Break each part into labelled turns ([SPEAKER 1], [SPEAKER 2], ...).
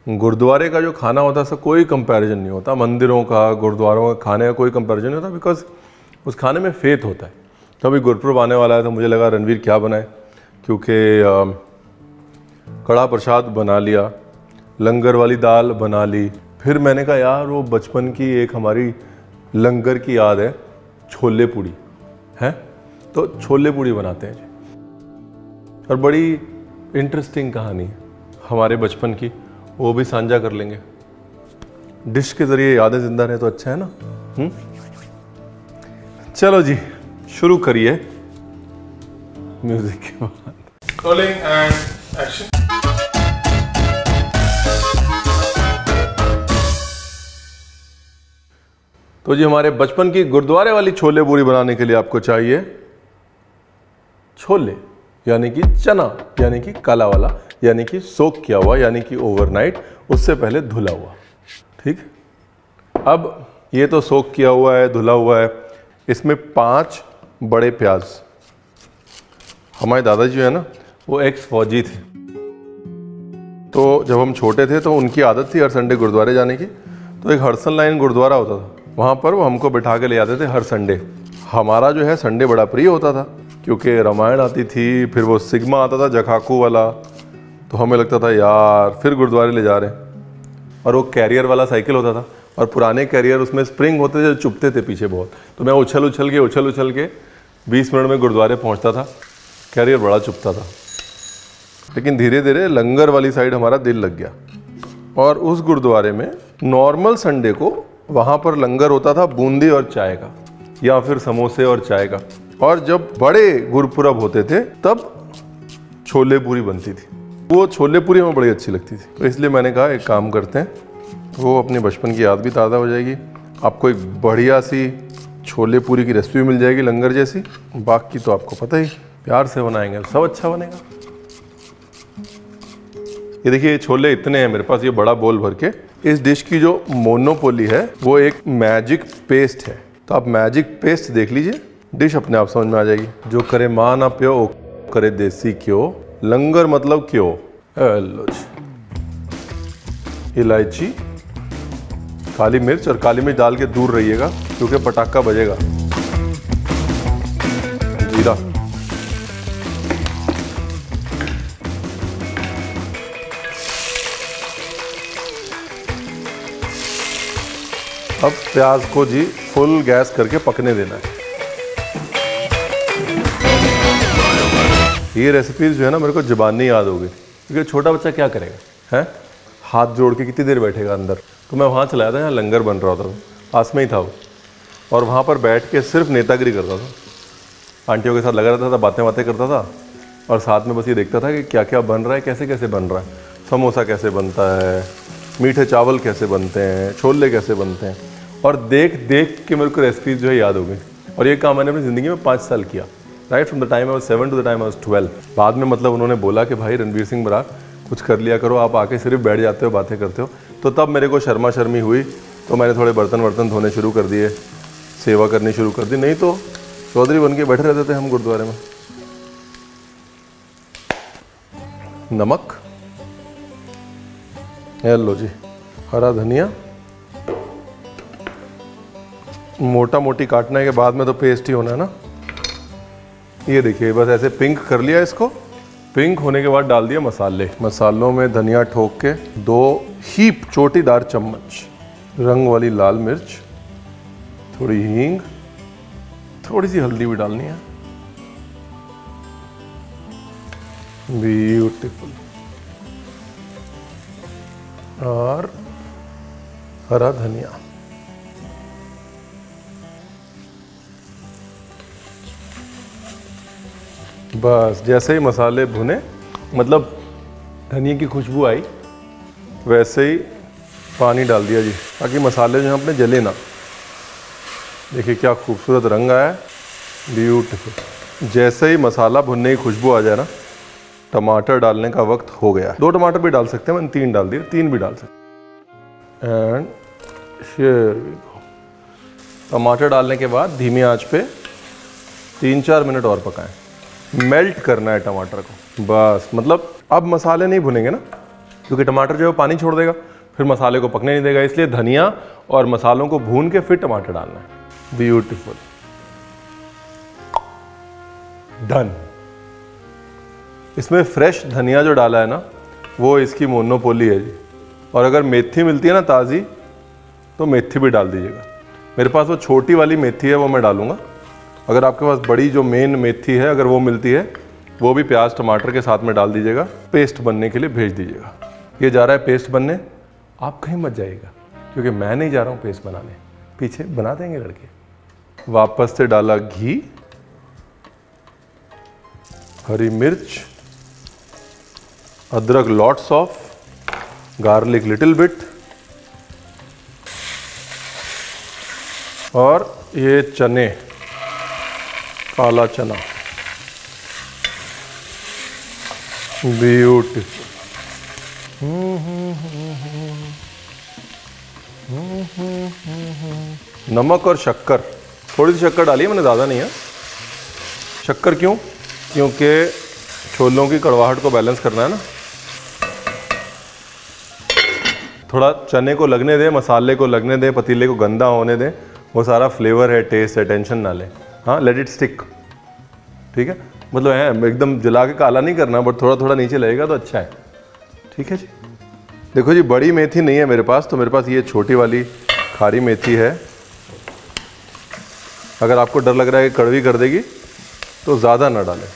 [SPEAKER 1] गुरुद्वारे का जो खाना होता है उसका कोई कंपैरिजन नहीं होता, मंदिरों का गुरुद्वारों का खाने का कोई कंपैरिजन नहीं होता, बिकॉज उस खाने में फेथ होता है। तो अभी गुरपुरब आने वाला है तो मुझे लगा रणवीर क्या बनाए, क्योंकि कड़ा प्रसाद बना लिया, लंगर वाली दाल बना ली, फिर मैंने कहा यार वो बचपन की एक हमारी लंगर की याद है, छोले पूड़ी है, तो छोले पूड़ी बनाते हैं जी। और बड़ी इंटरेस्टिंग कहानी है हमारे बचपन की, वो भी साझा कर लेंगे। डिश के जरिए यादें जिंदा रहे तो अच्छा है ना। चलो जी शुरू करिए म्यूजिक के बाद।
[SPEAKER 2] Rolling and action.
[SPEAKER 1] तो जी हमारे बचपन की गुरुद्वारे वाली छोले पूरी बनाने के लिए आपको चाहिए छोले, यानी कि चना, यानी कि काला वाला, यानी कि सोक किया हुआ, यानी कि ओवरनाइट, उससे पहले धुला हुआ। ठीक, अब ये तो सोक किया हुआ है, धुला हुआ है। इसमें 5 बड़े प्याज। हमारे दादाजी है ना, वो एक्स फौजी थे, तो जब हम छोटे थे तो उनकी आदत थी हर संडे गुरुद्वारे जाने की। तो एक हडसन लाइन गुरुद्वारा होता था, वहाँ पर वो हमको बिठा के ले जाते थे हर संडे। हमारा जो है संडे बड़ा प्रिय होता था, क्योंकि रामायण आती थी, फिर वो सिग्मा आता था जखाकू वाला, तो हमें लगता था यार फिर गुरुद्वारे ले जा रहे हैं। और वो कैरियर वाला साइकिल होता था, और पुराने कैरियर उसमें स्प्रिंग होते थे, चुभते थे पीछे बहुत, तो मैं उछल उछल के 20 मिनट में गुरुद्वारे पहुँचता था। कैरियर बड़ा चुभता था, लेकिन धीरे धीरे लंगर वाली साइड हमारा दिल लग गया। और उस गुरुद्वारे में नॉर्मल संडे को वहाँ पर लंगर होता था बूंदी और चाय का, या फिर समोसे और चाय का। और जब बड़े गुरपुरब होते थे तब छोले पूरी बनती थी। वो छोले पूरी हमें बड़ी अच्छी लगती थी, तो इसलिए मैंने कहा एक काम करते हैं, वो अपने बचपन की याद भी ताज़ा हो जाएगी, आपको एक बढ़िया सी छोले पूरी की रेसिपी मिल जाएगी लंगर जैसी। बाकी तो आपको पता ही, प्यार से बनाएंगे सब अच्छा बनेगा। ये देखिए ये छोले इतने हैं मेरे पास, ये बड़ा बोल भर के। इस डिश की जो मोनोपोली है वो एक मैजिक पेस्ट है, तो आप मैजिक पेस्ट देख लीजिए, डिश अपने आप समझ में आ जाएगी। जो करे माँ ना प्यो, करे देसी क्यों, लंगर मतलब क्यों। लो जी, इलायची, काली मिर्च, और काली मिर्च डाल के दूर रहिएगा क्योंकि पटाखा बजेगा। जीरा, अब प्याज को जी फुल गैस करके पकने देना है। ये रेसिपीज जो है ना मेरे को ज़बानी याद हो गई, क्योंकि छोटा बच्चा क्या करेगा है, हाथ जोड़ के कितनी देर बैठेगा अंदर। तो मैं वहाँ चला था, यहाँ लंगर बन रहा था, पास में ही था वो, और वहाँ पर बैठ के सिर्फ नेतागिरी करता था, आंटियों के साथ लगा रहता था, बातें करता था, और साथ में बस ये देखता था कि क्या क्या बन रहा है, कैसे कैसे बन रहा है, समोसा कैसे बनता है, मीठे चावल कैसे बनते हैं, छोले कैसे बनते हैं। और देख देख के मेरे को रेसिपीज जो है याद हो गई। और ये काम मैंने अपनी ज़िंदगी में 5 साल किया, right from the time I was 7 to the time I was 12। बाद में मतलब उन्होंने बोला कि भाई रणवीर सिंह बरार कुछ कर लिया करो, आप आके सिर्फ बैठ जाते हो, बातें करते हो। तो तब मेरे को शर्मा शर्मी हुई, तो मैंने थोड़े बर्तन धोने शुरू कर दिए, सेवा करनी शुरू कर दी, नहीं तो चौधरी बन के बैठे रहते थे हम गुरुद्वारे में। नमक, लो जी, हरा धनिया, मोटा मोटी काटने के बाद में तो पेस्ट ही होना है ना। ये देखिए बस ऐसे पिंक कर लिया इसको, पिंक होने के बाद डाल दिया मसाले। मसालों में धनिया ठोक के 2 हीप चोटीदार चम्मच रंग वाली लाल मिर्च, थोड़ी हींग, थोड़ी सी हल्दी भी डालनी है। ब्यूटीफुल। और हरा धनिया, बस जैसे ही मसाले भुने, मतलब धनिया की खुशबू आई, वैसे ही पानी डाल दिया जी, ताकि मसाले जो हैं अपने जले ना। देखिए क्या खूबसूरत रंग आया है, ब्यूटीफुल। जैसे ही मसाला भुनने की खुशबू आ जाए ना, टमाटर डालने का वक्त हो गया। 2 टमाटर भी डाल सकते हैं, मैंने 3 डाल दिए, 3 भी डाल सकते। And share we go. टमाटर डालने के बाद धीमी आंच पे 3-4 मिनट और पकाएं। मेल्ट करना है टमाटर को, बस। मतलब अब मसाले नहीं भुनेंगे ना, क्योंकि टमाटर जो है पानी छोड़ देगा, फिर मसाले को पकने नहीं देगा, इसलिए धनिया और मसालों को भून के फिर टमाटर डालना है। Beautiful, done. इसमें फ्रेश धनिया जो डाला है ना, वो इसकी मोनोपोली है जी। और अगर मेथी मिलती है ना ताज़ी, तो मेथी भी डाल दीजिएगा। मेरे पास वो छोटी वाली मेथी है, वो मैं डालूंगा। अगर आपके पास बड़ी जो मेन मेथी है, अगर वो मिलती है, वो भी प्याज टमाटर के साथ में डाल दीजिएगा। पेस्ट बनने के लिए भेज दीजिएगा। ये जा रहा है पेस्ट बनने, आप कहीं मत जाइएगा, क्योंकि मैं नहीं जा रहा हूँ पेस्ट बनाने, पीछे बना देंगे लड़के। वापस से डाला घी, हरी मिर्च, अदरक lots of, garlic little bit, और ये चने, काला चना। ब्यूटीफुल। नमक और शक्कर, थोड़ी सी शक्कर डाली है मैंने, ज़्यादा नहीं है। शक्कर क्यों? क्योंकि छोलों की कड़वाहट को बैलेंस करना है ना। थोड़ा चने को लगने दें, मसाले को लगने दें, पतीले को गंदा होने दें। वो सारा फ्लेवर है, टेस्ट है, टेंशन ना लें। हाँ, लेट इट स्टिक, ठीक है। मतलब है एकदम जला के काला नहीं करना, बट थोड़ा थोड़ा नीचे लगेगा तो अच्छा है, ठीक है जी। देखो जी, बड़ी मेथी नहीं है मेरे पास, तो मेरे पास ये छोटी वाली खारी मेथी है। अगर आपको डर लग रहा है कि कड़वी कर देगी, तो ज़्यादा ना डालें।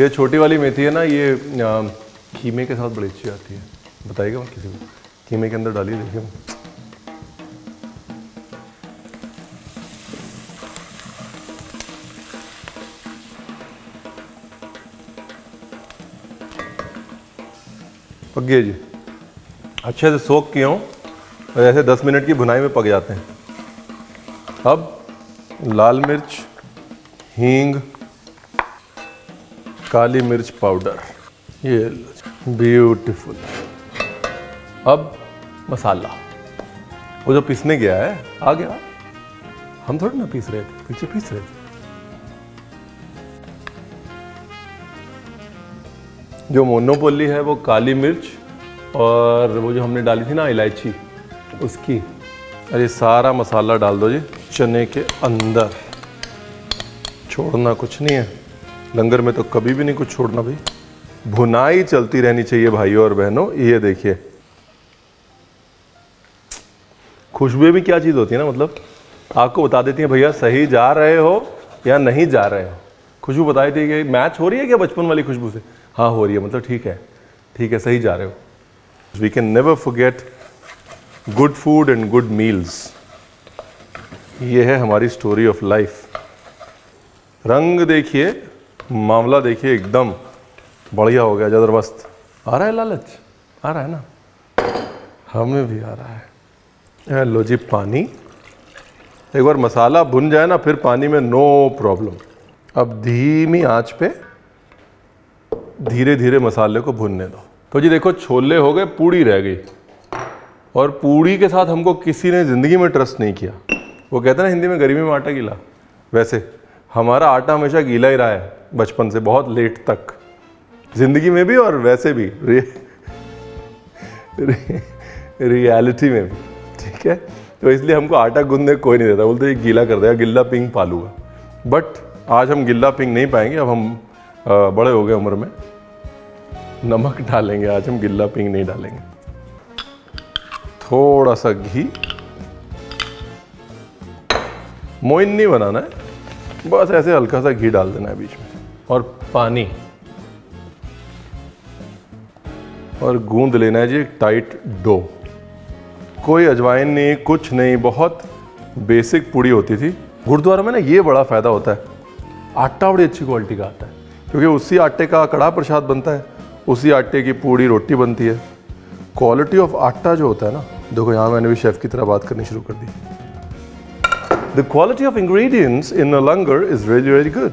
[SPEAKER 1] ये छोटी वाली मेथी है ना, ये कीमे के साथ बड़ी अच्छी आती है। बताइएगा मैं किसी को, कीमे के अंदर डालिए, देखिए। पक गए जी, अच्छे से सोक किए हों, और ऐसे 10 मिनट की भुनाई में पक जाते हैं। अब लाल मिर्च, हींग, काली मिर्च पाउडर, ये ब्यूटीफुल। अब मसाला, वो जो पीसने गया है आ गया। हम थोड़ी ना पीस रहे थे, पीछे पीस रहे थे। जो मोनोपोली है वो काली मिर्च और वो जो हमने डाली थी ना इलायची, उसकी। अरे सारा मसाला डाल दो जी चने के अंदर, छोड़ना कुछ नहीं है। लंगर में तो कभी भी नहीं कुछ छोड़ना भाई। भुनाई चलती रहनी चाहिए भाइयों और बहनों। ये देखिए, खुशबू भी क्या चीज़ होती है ना, मतलब आपको बता देती है भैया सही जा रहे हो या नहीं जा रहे हो। खुशबू बताई थी कि मैच हो रही है क्या बचपन वाली खुशबू से? हाँ हो रही है, मतलब ठीक है, ठीक है, सही जा रहे हो। We can never forget good food and good meals. ये है हमारी स्टोरी ऑफ लाइफ। रंग देखिए, मामला देखिए, एकदम बढ़िया हो गया, जबरदस्त। आ रहा है लालच, आ रहा है ना, हमें भी आ रहा है। लो जी पानी, एक बार मसाला भुन जाए ना, फिर पानी में नो प्रॉब्लम। अब धीमी आंच पे धीरे धीरे मसाले को भुनने दो। तो जी देखो, छोले हो गए, पूड़ी रह गई। और पूड़ी के साथ हमको किसी ने ज़िंदगी में ट्रस्ट नहीं किया। वो कहते हैं ना हिंदी में, गर्मी में आटा गीला। वैसे हमारा आटा हमेशा गीला ही रहा है बचपन से, बहुत लेट तक, ज़िंदगी में भी और वैसे भी रियलिटी में भी, ठीक है। तो इसलिए हमको आटा गूंदने कोई नहीं देता, बोलते ये गीला कर देगा, गिल्ला पिंग पालूगा। बट आज हम गिल्ला पिंग नहीं पाएंगे, अब हम बड़े हो गए उम्र में, नमक डालेंगे। आज हम गिल्ला पिंग नहीं डालेंगे। थोड़ा सा घी, मोइन नहीं बनाना है, बस ऐसे हल्का सा घी डाल देना है बीच में, और पानी, और गूंद लेना है जी एक टाइट डो। कोई अजवाइन नहीं, कुछ नहीं, बहुत बेसिक पूड़ी होती थी। गुरुद्वारा में ना ये बड़ा फ़ायदा होता है, आटा बड़ी अच्छी क्वालिटी का आता है, क्योंकि उसी आटे का कड़ा प्रसाद बनता है, उसी आटे की पूड़ी रोटी बनती है। क्वालिटी ऑफ आटा जो होता है ना, देखो यहाँ मैंने भी शेफ़ की तरह बात करनी शुरू कर दी। The quality of ingredients in a langar is really very good.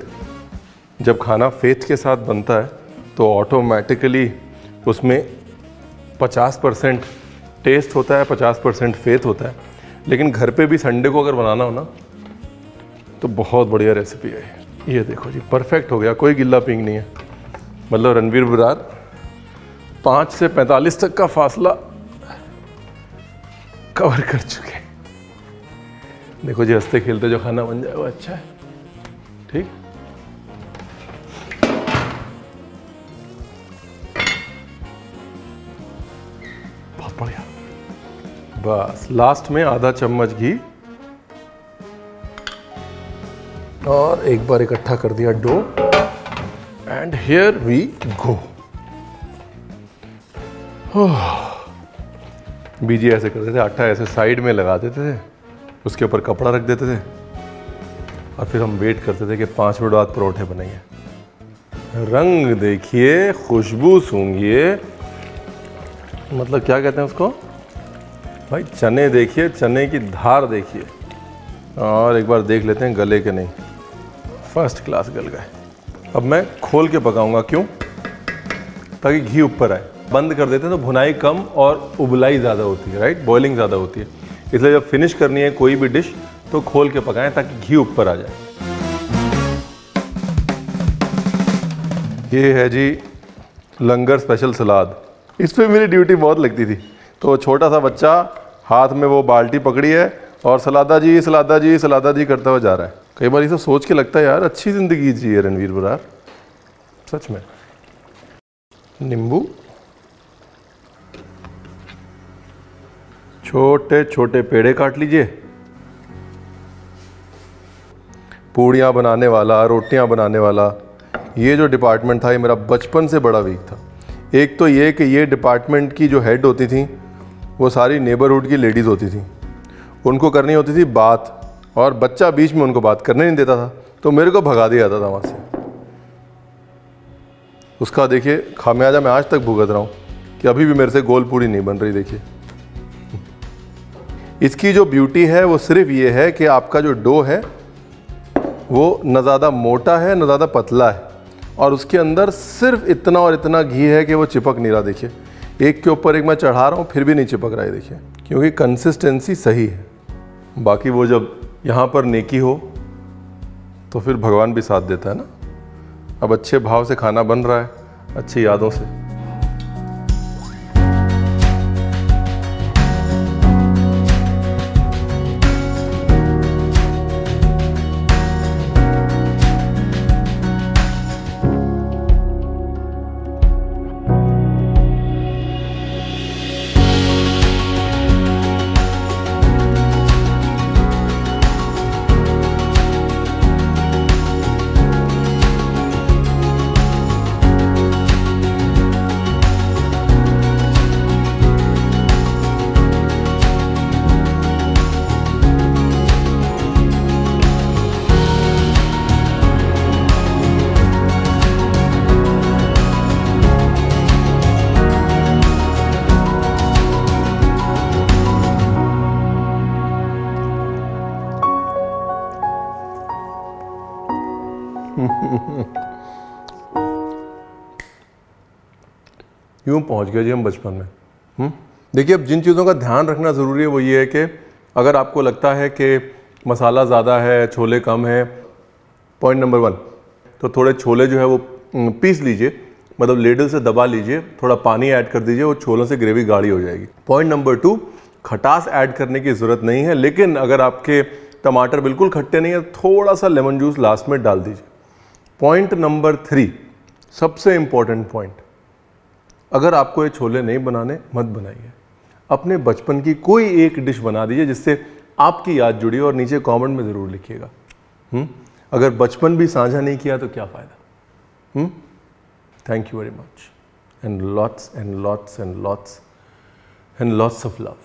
[SPEAKER 1] जब खाना फेथ के साथ बनता है तो ऑटोमेटिकली उसमें 50% टेस्ट होता है, 50% फेथ होता है। लेकिन घर पे भी संडे को अगर बनाना हो ना, तो बहुत बढ़िया रेसिपी है। ये देखो जी, परफेक्ट हो गया, कोई गिल्ला पिंग नहीं है। मतलब रणवीर बरार 5 से 45 तक का फासला कवर कर चुके। देखो जी, हंसते खेलते जो खाना बन जाए वो अच्छा है। ठीक, बहुत बढ़िया। बस लास्ट में आधा चम्मच घी और एक बार इकट्ठा कर दिया dough, and here we go. बीजी ऐसे करते थे, आटा ऐसे साइड में लगा देते थे, उसके ऊपर कपड़ा रख देते थे और फिर हम वेट करते थे कि 5 मिनट बाद परोठे बनेंगे। रंग देखिए, खुशबू सूंघिए, मतलब क्या कहते हैं उसको भाई, चने देखिए, चने की धार देखिए, और एक बार देख लेते हैं गले के नहीं। फर्स्ट क्लास गल गए। अब मैं खोल के पकाऊंगा, क्यों? ताकि घी ऊपर आए। बंद कर देते हैं तो भुनाई कम और उबलाई ज़्यादा होती है, राइट, बॉइलिंग ज़्यादा होती है। इसलिए जब फिनिश करनी है कोई भी डिश तो खोल के पकाएं ताकि घी ऊपर आ जाए। ये है जी लंगर स्पेशल सलाद। इस पे मेरी ड्यूटी बहुत लगती थी। तो छोटा सा बच्चा हाथ में वो बाल्टी पकड़ी है और सलादा जी सलादा जी सलादा जी करता हुआ जा रहा है। कई बार ये सब सोच के लगता है यार अच्छी ज़िंदगी जी रणवीर बरार, सच में। नींबू, छोटे छोटे पेड़े काट लीजिए। पूड़ियाँ बनाने वाला, रोटियाँ बनाने वाला, ये जो डिपार्टमेंट था ये मेरा बचपन से बड़ा वीक था। एक तो ये कि ये डिपार्टमेंट की जो हेड होती थी वो सारी नेबरहुड की लेडीज़ होती थी। उनको करनी होती थी बात, और बच्चा बीच में उनको बात करने नहीं देता था, तो मेरे को भगा दिया जाता था वहाँ से। उसका देखिए खामियाजा मैं आज तक भुगत रहा हूँ कि अभी भी मेरे से गोल पूड़ी नहीं बन रही। देखिए, इसकी जो ब्यूटी है वो सिर्फ ये है कि आपका जो डो है वो न ज़्यादा मोटा है न ज़्यादा पतला है, और उसके अंदर सिर्फ इतना और इतना घी है कि वो चिपक नहीं रहा। देखिए, एक के ऊपर एक मैं चढ़ा रहा हूँ फिर भी नहीं चिपक रहा है। देखिए, क्योंकि कंसिस्टेंसी सही है। बाकी वो जब यहाँ पर नेकी हो तो फिर भगवान भी साथ देता है ना। अब अच्छे भाव से खाना बन रहा है, अच्छी यादों से। यूँ पहुँच गए जी हम बचपन में। देखिए, अब जिन चीज़ों का ध्यान रखना ज़रूरी है वो ये है कि अगर आपको लगता है कि मसाला ज़्यादा है, छोले कम है, पॉइंट नंबर 1, तो थोड़े छोले जो है वो पीस लीजिए, मतलब लेडल से दबा लीजिए, थोड़ा पानी ऐड कर दीजिए, वो छोलों से ग्रेवी गाढ़ी हो जाएगी। पॉइंट नंबर 2, खटास ऐड करने की ज़रूरत नहीं है, लेकिन अगर आपके टमाटर बिल्कुल खट्टे नहीं है, थोड़ा सा लेमन जूस लास्ट में डाल दीजिए। पॉइंट नंबर 3, सबसे इम्पॉर्टेंट पॉइंट, अगर आपको ये छोले नहीं बनाने, मत बनाइए। अपने बचपन की कोई एक डिश बना दीजिए जिससे आपकी याद जुड़ी, और नीचे कमेंट में ज़रूर लिखिएगा। अगर बचपन भी साझा नहीं किया तो क्या फ़ायदा। Thank you very much, and lots and lots and lots and lots of love.